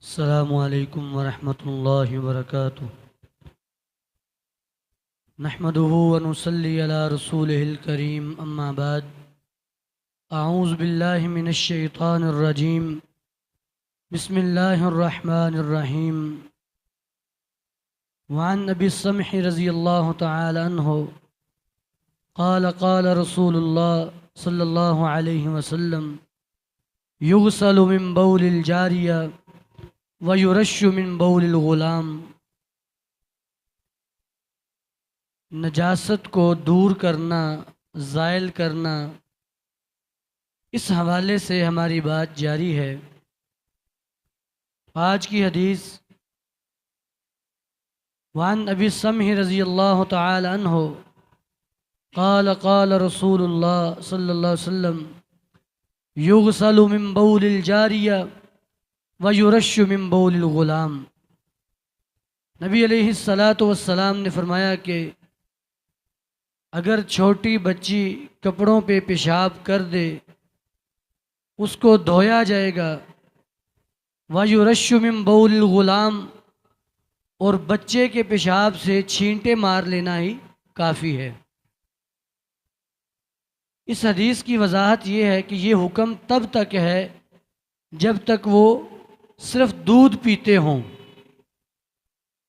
अस्सलामु अलैकुम वरहमतुल्लाहि वबरकातुहू। नहमदुहु व नुसल्ली अला रसूलिहिल करीम, अम्मा बाद। अऊज़ु बिल्लाहि मिनश शैतानिर रजीम। बिस्मिल्लाहिर रहमानिर रहीम। वअन अबी सम्ह रज़ियल्लाहु तआला अन्हु क़ाल क़ाल रसूलुल्लाह सल्लल्लाहु अलैहि वसल्लम युग़सलु मिन बौलिल जारिया व युरश्शु मिन बौलिल ग़ुलाम। नजासत को दूर करना, ज़ाइल करना, इस हवाले से हमारी बात जारी है। आज की हदीस वान अबी सम्ह रज़ियल्लाहु तआला अन्हु क़ाल क़ाल रसूलुल्लाह सल्लल्लाहु अलैहि वसल्लम युग़सलु मिन बौलिल जारिया व युरश्शु मिन बौलिल ग़ुलाम। नबी अलैहिस्सलातु वस्सलाम ने फरमाया कि अगर छोटी बच्ची कपड़ों पे पेशाब कर दे उसको धोया जाएगा। वयुरश्शु मिन बौलिल ग़ुलाम, और बच्चे के पेशाब से छींटे मार लेना ही काफ़ी है। इस हदीस की वजाहत ये है कि ये हुक्म तब तक है जब तक वो सिर्फ दूध पीते हों।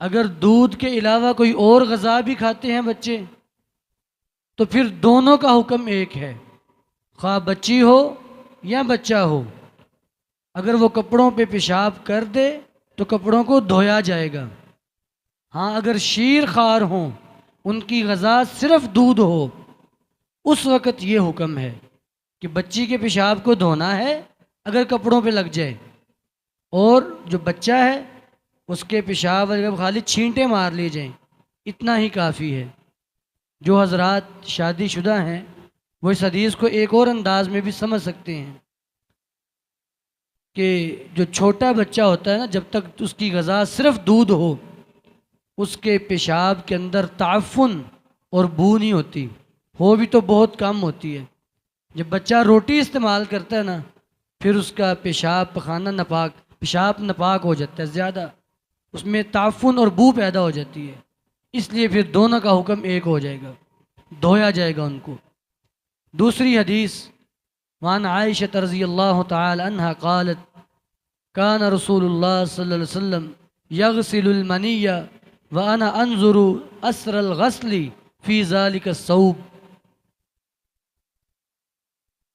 अगर दूध के अलावा कोई और गज़ा भी खाते हैं बच्चे, तो फिर दोनों का हुक्म एक है, खा बच्ची हो या बच्चा हो। अगर वो कपड़ों पे पेशाब कर दे तो कपड़ों को धोया जाएगा। हाँ, अगर शीर खार हों, उनकी गज़ा सिर्फ दूध हो, उस वक़्त ये हुक्म है कि बच्ची के पेशाब को धोना है अगर कपड़ों पे लग जाए, और जो बच्चा है उसके पेशाब अगर खाली छींटे मार लिए जाएं, इतना ही काफ़ी है। जो हजरात शादीशुदा हैं वो इस हदीस को एक और अंदाज में भी समझ सकते हैं कि जो छोटा बच्चा होता है ना, जब तक उसकी गज़ा सिर्फ दूध हो, उसके पेशाब के अंदर ताफ़ुन और बू नहीं होती, हो भी तो बहुत कम होती है। जब बच्चा रोटी इस्तेमाल करता है ना, फिर उसका पेशाब पखाना नापाक, पेशाब नापाक हो जाता है, ज़्यादा उसमें ताफ़ुन और बू पैदा हो जाती है। इसलिए फिर दोनों का हुक्म एक हो जाएगा, धोया जाएगा उनको। दूसरी हदीस वान आयशा रज़ियल्लाहु तआला अन्हा क़ालत कान रसूलुल्लाह सल्लल्लाहु अलैहि वसल्लम यग़सिलुल मनिय्या व अना अंज़ुरु असरल ग़स्ली फ़ी ज़ालिका सौब।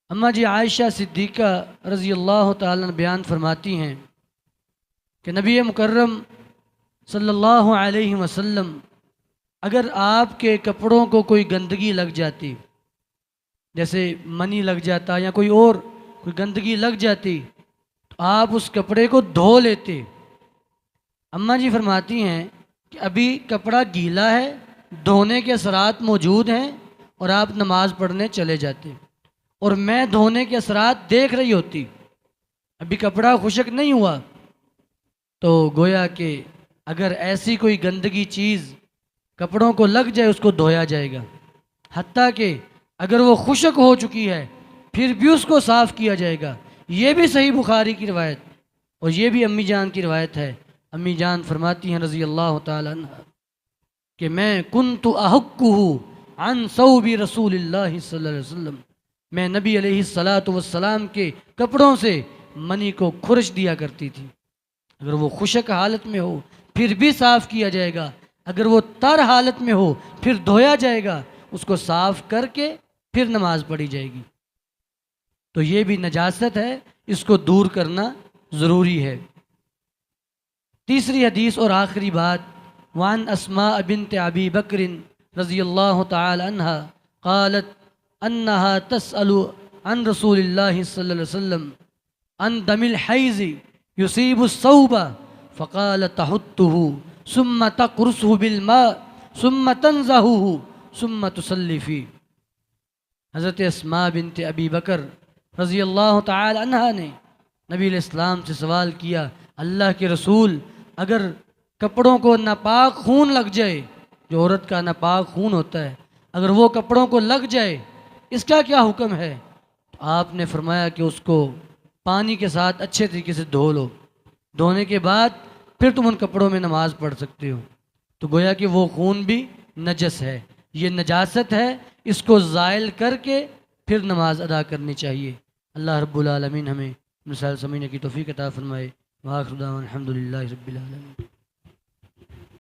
अम्मा जी आयशा सिद्दीक़ा रज़ियल्लाहु तआला बयान फरमाती हैं कि नबी मुकर्रम सल्लल्लाहु अलैहि वसल्लम अगर आपके कपड़ों को कोई गंदगी लग जाती, जैसे मनी लग जाता या कोई और कोई गंदगी लग जाती, तो आप उस कपड़े को धो लेते। अम्मा जी फरमाती हैं कि अभी कपड़ा गीला है, धोने के असरात मौजूद हैं, और आप नमाज पढ़ने चले जाते, और मैं धोने के असरात देख रही होती, अभी कपड़ा खुशक नहीं हुआ। तो गोया कि अगर ऐसी कोई गंदगी चीज़ कपड़ों को लग जाए उसको धोया जाएगा। हत्ता कि अगर वो खुशक हो चुकी है फिर भी उसको साफ़ किया जाएगा। ये भी सही बुखारी की रवायत, और ये भी अम्मी जान की रवायत है। अम्मी जान फरमाती हैं रज़ियल्लाहु तआला अन्हा कि मैं कुन्तु अहक्कुहु अन सौबी रसूलिल्लाहि सल्लल्लाहु अलैहि वसल्लम, मैं नबी अलैहिस्सलातु वस्सलाम के कपड़ों से मनी को खुरच दिया करती थी। अगर वो खुशक हालत में हो फिर भी साफ़ किया जाएगा, अगर वो तर हालत में हो फिर धोया जाएगा, उसको साफ़ करके फिर नमाज पढ़ी जाएगी। तो ये भी नजासत है, इसको दूर करना ज़रूरी है। तीसरी हदीस और आखिरी बात वान अस्मा बिन्त अबी बकर रज़ियल्लाहु तआला अन्हा क़ालत अन्नहा तसअलु अन रसूलिल्लाहि सल्लल्लाहु अलैहि वसल्लम अन दमिल हैज़ युसीबु सौबा फ़क़ाल तहुत्तुहु सुम्मा तक़रुसहु बिल मा सुम्मा तंज़हुहु सुम्मा तुसल्ली फ़ी। हज़रत अस्मा बिन्त अबी बकर रज़ियल्लाहु तआला अन्हा ने नबी अलैहिस्सलाम से सवाल किया, अल्लाह के रसूल, अगर कपड़ों को नापाक खून लग जाए, जो औरत का नापाक खून होता है, अगर वो कपड़ों को लग जाए, इसका क्या हुक्म है? तो आपने फरमाया कि उसको पानी के साथ अच्छे तरीके से धो लो। धोने के बाद फिर तुम उन कपड़ों में नमाज पढ़ सकते हो। तो गोया कि वो खून भी नजस है, ये नजासत है, इसको ज़ाइल करके फिर नमाज अदा करनी चाहिए। अल्लाह रब्बुल आलमीन हमें मिसाल समझने की तौफीक अता फरमाए। वाखिर दावाना अल्हम्दुलिल्लाहि रब्बिल आलमीन।